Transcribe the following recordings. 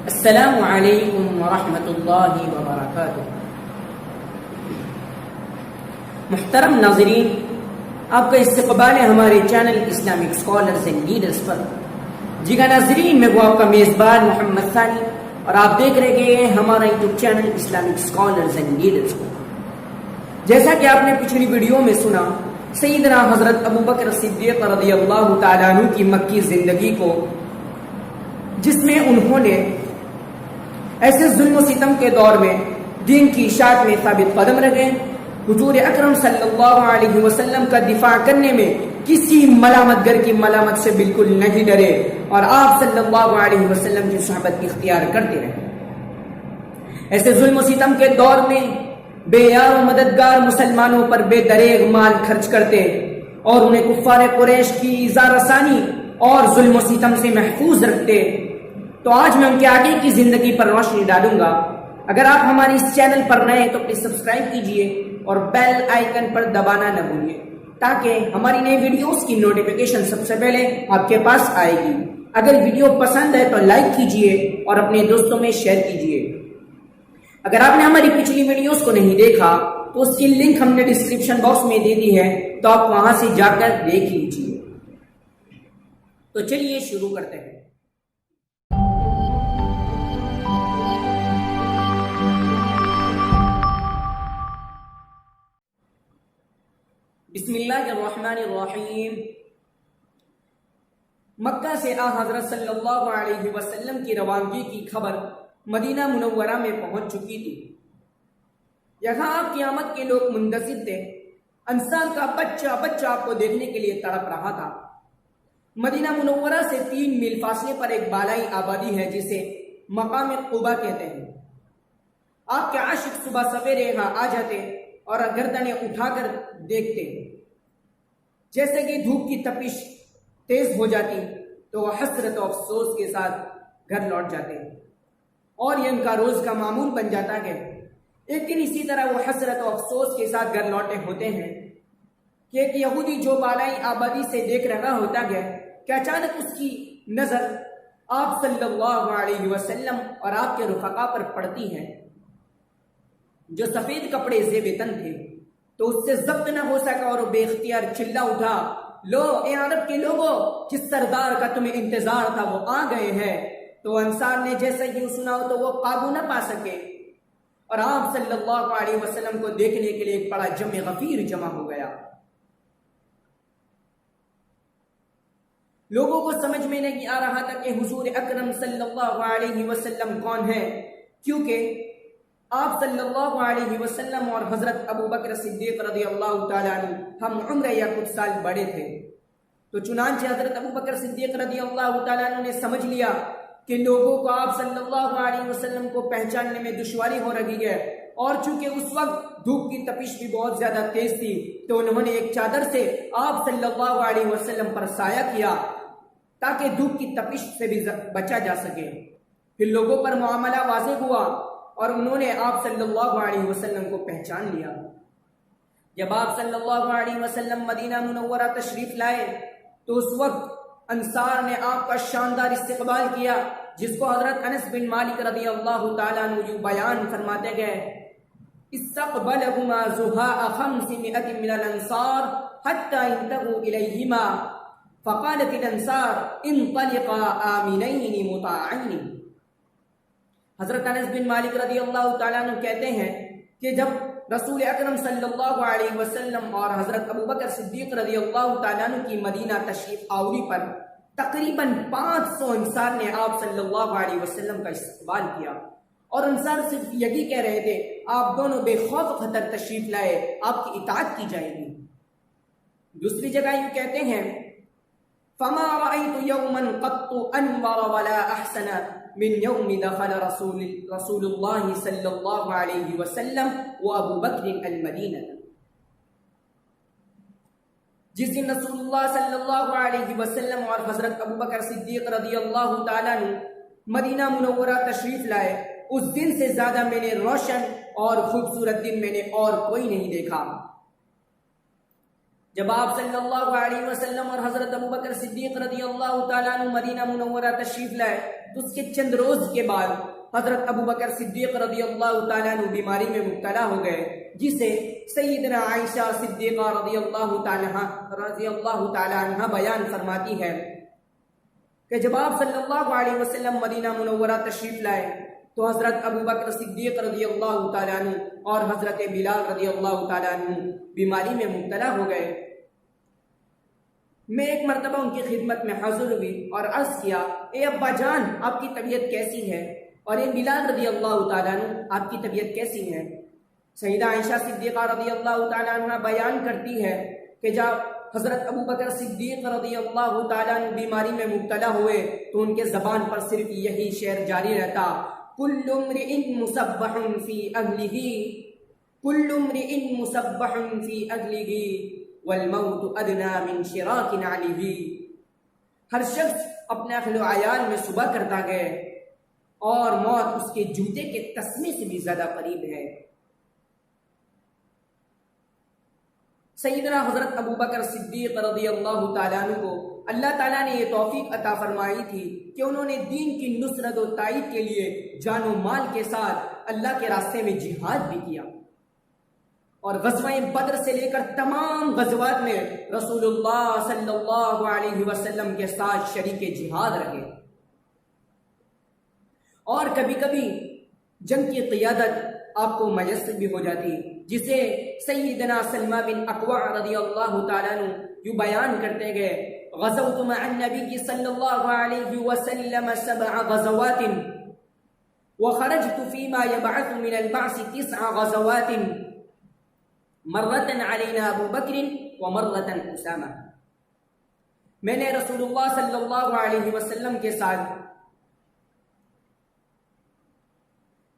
السلام علیکم ورحمۃ اللہ وبرکاتہ۔ محترم ناظرین، آپ کا استقبال ہے ہمارے channel Islamic scholars and leaders پر۔ جی کا ناظرین، میں وہ آپ کا میزبان محمد ثانی اور آپ دیکھ رہے ہیں ہمارا YouTube channel Islamic scholars and leaders کو۔ جیسا کہ آپ نے پچھلی ویڈیو میں سنا، سیدنا حضرت ابوبکر صدیق رضی اللہ تعالیٰ عنہ کی مکی زندگی کو، جس میں انہوں نے ایسے ظلم و ستم کے دور میں دین کی اشاعت میں ثابت قدم رہے، حضور اکرم صلی اللہ علیہ وسلم کا دفاع کرنے میں کسی ملامت گر کی ملامت سے بالکل نہیں ڈرے اور آپ صلی اللہ علیہ وسلم کی صحبت اختیار کرتے رہے۔ ایسے ظلم و ستم کے دور میں بے یار و مددگار مسلمانوں پر بے دریغ مال خرچ کرتے اور انہیں کفار قریش کی ایذا رسانی اور ظلم و ستم سے محفوظ رکھتے۔ تو آج میں ان کے آگے کی زندگی پر روشنی ڈالوں گا۔ اگر آپ ہمارے اس چینل پر نئے ہیں تو پلیز سبسکرائب کیجئے اور بیل آئیکن پر دبانا نہ بھولیے تاکہ ہماری نئی ویڈیوز کی نوٹیفیکیشن سب سے پہلے آپ کے پاس آئے گی۔ اگر ویڈیو پسند ہے تو لائک کیجئے اور اپنے دوستوں میں شیئر کیجئے۔ اگر آپ نے ہماری پچھلی ویڈیوز کو نہیں دیکھا تو اس کی لنک ہم نے ڈسکرپشن باکس میں دے دی ہے، تو آپ وہاں سے جا کر دیکھ لیجئے۔ تو چلیے شروع کرتے ہیں۔ بسم اللہ الرحمن الرحیم۔ مکہ سے حضرت صلی اللہ علیہ وسلم کی روانگی کی خبر مدینہ منورہ میں پہنچ چکی تھی۔ یہاں آپ کی آمد کے لوگ منتظر تھے۔ انصار کا بچہ بچہ آپ کو دیکھنے کے لیے تڑپ رہا تھا۔ مدینہ منورہ سے 3 میل فاصلے پر ایک بالائی آبادی ہے جسے مقام قبا کہتے ہیں۔ آپ کے عاشق صبح سویرے یہاں آ جاتے اور گردنیں اٹھا کر دیکھتے۔ جیسے کہ دھوپ کی تپش تیز ہو جاتی تو وہ حسرت و افسوس کے ساتھ گھر لوٹ جاتے اور یہ ان کا روز کا معمول بن جاتا ہے۔ ایک دن اسی طرح وہ حسرت و افسوس کے ساتھ گھر لوٹے ہوتے ہیں کہ ایک یہودی جو بالائی آبادی سے دیکھ رہا ہوتا ہے کہ اچانک اس کی نظر آپ صلی اللہ علیہ وسلم اور آپ کے رفقا پر پڑتی ہے جو سفید کپڑے زیب تن تھے۔ تو اس سے ضبط نہ ہو سکا اور وہ بے اختیار چلا اٹھا، لو اے عرب کے لوگوں، جس سردار کا تمہیں انتظار تھا وہ آ گئے ہیں۔ تو انصار نے جیسے ہی سنا تو وہ قابو نہ پا سکے اور آپ صلی اللہ علیہ وسلم کو دیکھنے کے لیے ایک بڑا جمع غفیر جمع ہو گیا۔ لوگوں کو سمجھ میں نہیں آ رہا تھا کہ حضور اکرم صلی اللہ علیہ وسلم کون ہے، کیونکہ آپ صلی اللہ علیہ وسلم اور حضرت ابوبکر صدیق رضی اللہ تعالیٰ عنہ ہم عمر یا کچھ سال بڑے تھے۔ تو چنانچہ حضرت ابوبکر صدیق رضی اللہ تعالیٰ عنہ نے سمجھ لیا کہ لوگوں کو آپ صلی اللہ علیہ وسلم کو پہچاننے میں دشواری ہو رہی ہے، اور چونکہ اس وقت دھوپ کی تپش بھی بہت زیادہ تیز تھی تو انہوں نے ایک چادر سے آپ صلی اللہ علیہ وسلم پر سایہ کیا تاکہ دھوپ کی تپش سے بھی بچا جا سکے۔ پھر لوگوں پر معاملہ واضح ہوا اور انہوں نے آپ صلی اللہ علیہ وسلم کو پہچان لیا۔ جب آپ صلی اللہ علیہ وسلم مدینہ منورہ تشریف لائے تو اس وقت انصار نے آپ کا شاندار استقبال کیا، جس کو حضرت انس بن مالک رضی اللہ تعالیٰ عنہ یوں بیان فرماتے گئے: استقبلهما زهاء 500 من الانصار حتى انتهوا اليهما فقالت الانصار انطلقا آمنين مطاعين۔ حضرت انس بن مالک رضی اللہ تعالیٰ عنہ کہتے ہیں کہ جب رسول اکرم صلی اللہ علیہ وسلم اور حضرت ابوبکر صدیق رضی اللہ تعالیٰ عنہ کی مدینہ تشریف آوری پر تقریباً 500 انصار نے آپ صلی اللہ علیہ وسلم کا استقبال کیا، اور انصار صرف یہی کہہ رہے تھے آپ دونوں بے خوف خطر تشریف لائے، آپ کی اطاعت کی جائے گی۔ دوسری جگہ یہ کہتے ہیں: فما رأيت يوما قط أنور ولا أحسن من يوم دخل رسول الله صلی اللہ علیہ وسلم وابو بکر المدینہ۔ جس دن رسول اللہ صلی اللہ علیہ وسلم اور حضرت ابوبکر صدیق رضی اللہ تعالیٰ عنہ مدینہ منورہ تشریف لائے، اس دن سے زیادہ میں نے روشن اور خوبصورت دن میں نے اور کوئی نہیں دیکھا۔ جب آپ صلی اللہ علیہ وسلم اور حضرت ابوبکر صدیق رضی اللہ تعالیٰ عنہ مدینہ منورہ تشریف لائے تو اس کے چند روز کے بعد حضرت ابوبکر صدیق رضی اللہ تعالیٰ عنہ بیماری میں مبتلا ہو گئے، جسے سیدنا عائشہ صدیقہ رضی اللہ تعالیٰ عنہ بیان فرماتی ہے کہ جب آپ صلی اللہ علیہ وسلم مدینہ منورہ تشریف لائے تو حضرت ابوبکر صدیق رضی اللہ تعالیٰ عنہ اور حضرت بلال رضی اللہ تعالیٰ عنہ بیماری میں مبتلا ہو گئے۔ میں ایک مرتبہ ان کی خدمت میں حاضر ہوئی اور عرض کیا، اے ابا جان، آپ کی طبیعت کیسی ہے؟ اور اے بلال رضی اللہ تعالیٰ عنہ، آپ کی طبیعت کیسی ہے؟ سیدہ عائشہ صدیقہ رضی اللہ تعالیٰ عنہ بیان کرتی ہے کہ جب حضرت ابوبکر صدیق رضی اللہ تعالیٰ عنہ بیماری میں مبتلا ہوئے تو ان کے زبان پر صرف یہی شعر جاری رہتا، کل امرئ مصبح فی اہلہ، کل امرئ مصبح فی اہلہ والموت ادنی من شراک نعلہ۔ ہر شخص اپنے اہل و عیال میں صبح کرتا ہے اور موت اس کے جوتے کے تسمے سے بھی زیادہ قریب ہے۔ سیدنا حضرت ابوبکر صدیق رضی اللہ تعالیٰ عنہ کو اللہ تعالیٰ نے یہ توفیق عطا فرمائی تھی کہ انہوں نے دین کی نصرت و تائید کے لیے جان و مال کے ساتھ اللہ کے راستے میں جہاد بھی کیا، اور غزوہ بدر سے لے کر تمام غزوات میں رسول اللہ صلی اللہ علیہ وسلم کے ساتھ شریک جہاد رہے، اور کبھی کبھی جنگ کی قیادت آپ کو میسر بھی ہو جاتی، جسے سیدنا سلمہ بن اکوع رضی اللہ تعالیٰ عنہ یوں بیان کرتے گئے، غزوت مع النبی صلی اللہ علیہ وسلم 7 غزوات وخرجت فيما يبعث من البعث 9 غزوات مرۃ علینا ابو بکر ومرۃ اسامہ۔ میں نے رسول اللہ صلی اللہ علیہ وسلم کے ساتھ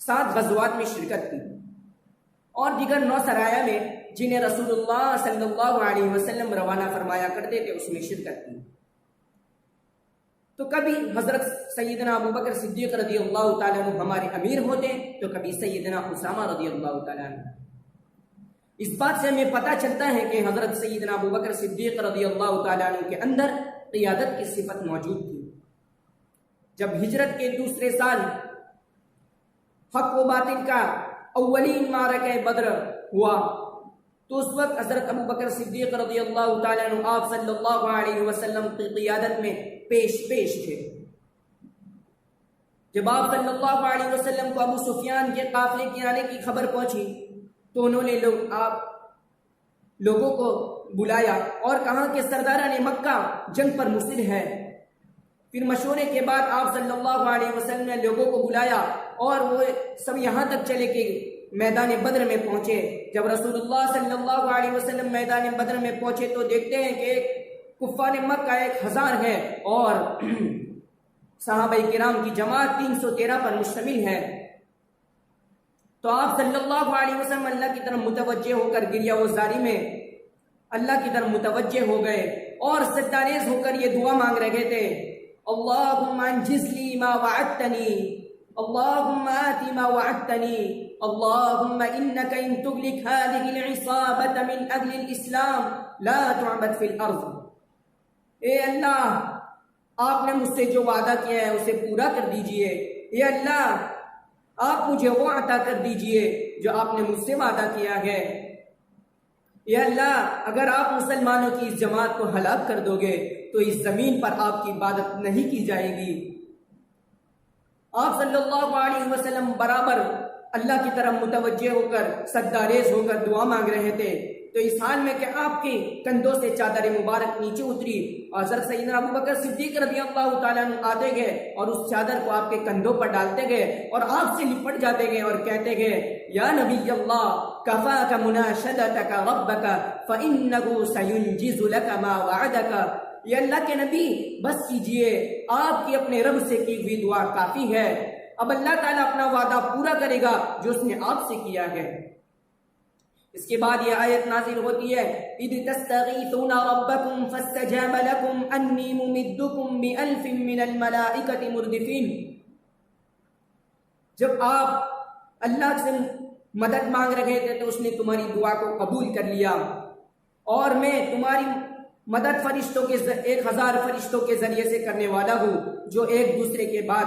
7 غزوات میں شرکت کی، اور دیگر 9 سرایہ میں جنہیں رسول اللہ صلی اللہ علیہ وسلم روانہ فرمایا کرتے تھے اس میں شرکت کی۔ تو کبھی حضرت سیدنا ابوبکر صدیق رضی اللہ تعالیٰ عنہ ہمارے امیر ہوتے تو کبھی سیدنا اسامہ رضی اللہ تعالیٰ عنہ۔ اس بات سے ہمیں پتہ چلتا ہے کہ حضرت سیدنا ابوبکر صدیق رضی اللہ تعالیٰ عنہ کے اندر قیادت کی صفت موجود تھی۔ جب ہجرت کے دوسرے سال حق و باطل کا اولین معرکہ بدر ہوا تو اس وقت حضرت ابوبکر صدیق رضی اللہ تعالیٰ عنہ آپ صلی اللہ علیہ وسلم کی قیادت میں پیش تھے۔ جب آپ صلی اللہ علیہ وسلم کو ابو سفیان کے قافلے کے آنے کی خبر پہنچی تو انہوں نے لوگوں کو بلایا اور کہا کہ سرداران مکہ جنگ پر مصر ہے۔ پھر مشورے کے بعد آپ صلی اللہ علیہ وسلم نے لوگوں کو بلایا اور وہ سب یہاں تک چلے کہ میدان بدر میں پہنچے۔ جب رسول اللہ صلی اللہ علیہ وسلم میدان بدر میں پہنچے تو دیکھتے ہیں کہ کفار مکہ 1000 ہے اور صحابہ کرام کی جماعت 313 پر مشتمل ہے۔ تو آپ صلی اللہ علیہ وسلم اللہ کی طرف متوجہ ہو کر گریہ وزاری میں اللہ کی طرف متوجہ ہو گئے اور سجداریز ہو کر یہ دعا مانگ رہے تھے، اللہم انجز لی ما وعدتنی، اللہم آتی ما وعدتنی، اللہم انک ان تغلق هذه العصابة من اہل الاسلام لا تعبد فی الارض۔ اے اللہ، آپ نے مجھ سے جو وعدہ کیا ہے اسے پورا کر دیجئے۔ اے اللہ، آپ مجھے وہ عطا کر دیجئے جو آپ نے مجھ سے وعدہ کیا ہے۔ یا اللہ، اگر آپ مسلمانوں کی اس جماعت کو ہلاک کر دو گے تو اس زمین پر آپ کی عبادت نہیں کی جائے گی۔ آپ صلی اللہ علیہ وسلم برابر اللہ کی طرف متوجہ ہو کر سجداریز ہو کر دعا مانگ رہے تھے تو اس حال میں کہ آپ کے کندھوں سے چادر مبارک نیچے اتری اور حضرت سیدنا ابوبکر صدیق رضی اللہ تعالیٰ عنہ آتے گئے اور اس چادر کو آپ کے کندھوں پر ڈالتے گئے اور آپ سے لپٹ جاتے گئے اور کہتے گئے، یا نبی اللہ، کفاک مناشدتک ربک فإنہ سینجز لک ما وعدک۔ یا اللہ کے نبی، بس کیجئے، آپ کی اپنے رب سے کی ہوئی دعا کافی ہے، اب اللہ تعالیٰ اپنا وعدہ پورا کرے گا جو اس نے آپ سے کیا ہے۔ اس کے بعد یہ آیت نازل ہوتی ہے، اذ تستغیثون ربکم فاستجاب لکم انی ممدکم بألف من الملائکۃ مردفین۔ جب آپ اللہ سے مدد مانگ رہے تھے تو اس نے تمہاری دعا کو قبول کر لیا اور میں تمہاری مدد فرشتوں کے 1000 فرشتوں کے ذریعے سے کرنے والا ہوں جو ایک دوسرے کے بعد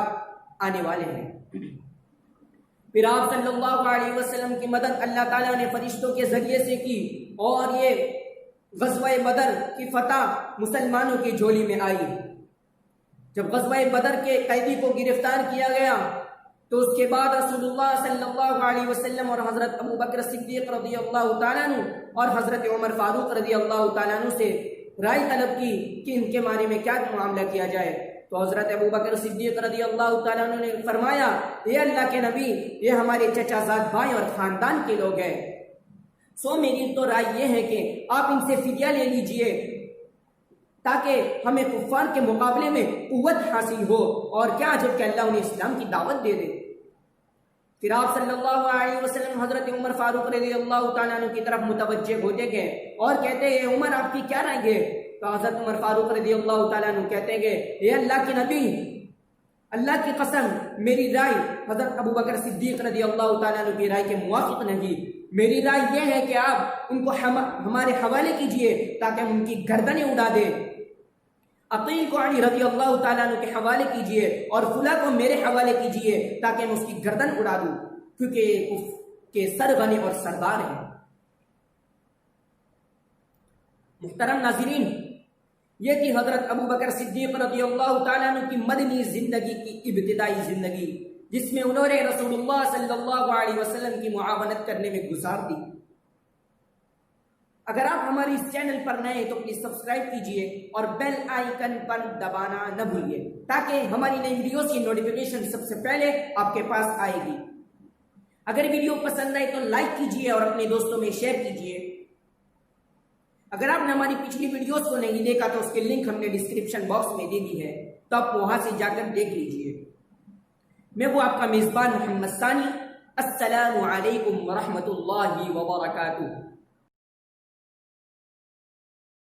آنے والے ہیں۔ پھر آپ صلی اللہ علیہ وسلم کی مدد اللہ تعالیٰ نے فرشتوں کے ذریعے سے کی، اور یہ غزوہ بدر کی فتح مسلمانوں کی جھولی میں آئی۔ جب غزوہ بدر کے قیدی کو گرفتار کیا گیا تو اس کے بعد رسول اللہ صلی اللہ علیہ وسلم اور حضرت ابو بکر صدیق رضی اللہ تعالیٰ عنہ اور حضرت عمر فاروق رضی اللہ تعالیٰ عنہ سے رائے طلب کی کہ ان کے بارے میں کیا معاملہ کیا جائے۔ تو حضرت ابو بکر صدیق رضی اللہ تعالیٰ عنہ نے فرمایا، اے اللہ کے نبی، یہ ہمارے چچا زاد بھائی اور خاندان کے لوگ ہیں، سو میری تو رائے یہ ہے کہ آپ ان سے فدیہ لے لیجئے تاکہ ہمیں کفار کے مقابلے میں قوت حاصل ہو، اور کیا جب کہ اللہ انہیں اسلام کی دعوت دے دے۔ پھر آپ صلی اللہ علیہ وسلم حضرت عمر فاروق رضی اللہ تعالیٰ عنہ کی طرف متوجہ ہوتے گئے اور کہتے ہیں، اے عمر آپ کی کیا رائے ہے؟ تو حضرت عمر فاروق رضی اللہ تعالیٰ عنہ کہتے ہیں، اے اللہ کے نبی، اللہ کی قسم میری رائے حضرت ابو بکر صدیق رضی اللہ تعالیٰ عنہ کی رائے کے موافق نہیں، میری رائے یہ ہے کہ آپ ان کو ہمارے حوالے کیجئے تاکہ ہم ان کی گردنیں اڑا دیں۔ عقیل کو علی رضی اللہ تعالیٰ عنہ کے حوالے کیجئے اور فلاں کو میرے حوالے کیجئے تاکہ میں اس کی گردن اڑا دوں، کیونکہ اس کے سرغنے اور سردار ہیں۔ محترم ناظرین، یہ تھی حضرت ابو بکر صدیق رضی اللہ تعالیٰ عنہ کی مدنی زندگی کی ابتدائی زندگی، جس میں انہوں نے رسول اللہ صلی اللہ علیہ وسلم کی معاونت کرنے میں گزار دی۔ اگر آپ ہماری اس چینل پر نئے تو پلیز سبسکرائب کیجئے اور بیل آئیکن پر دبانا نہ بھولیے تاکہ ہماری نئی ویڈیوز کی نوٹیفیکیشن سب سے پہلے آپ کے پاس آئے گی۔ اگر ویڈیو پسند آئے تو لائک کیجئے اور اپنے دوستوں میں شیئر کیجئے۔ اگر آپ نے ہماری پچھلی ویڈیوز کو نہیں دیکھا تو اس کے لنک ہم نے ڈسکرپشن باکس میں دے دی ہے، تو آپ وہاں سے جا کر دیکھ لیجئے۔ میں وہ آپ کا میزبان محمد ثانی، السلام علیکم ورحمۃ اللہ وبرکاتہ۔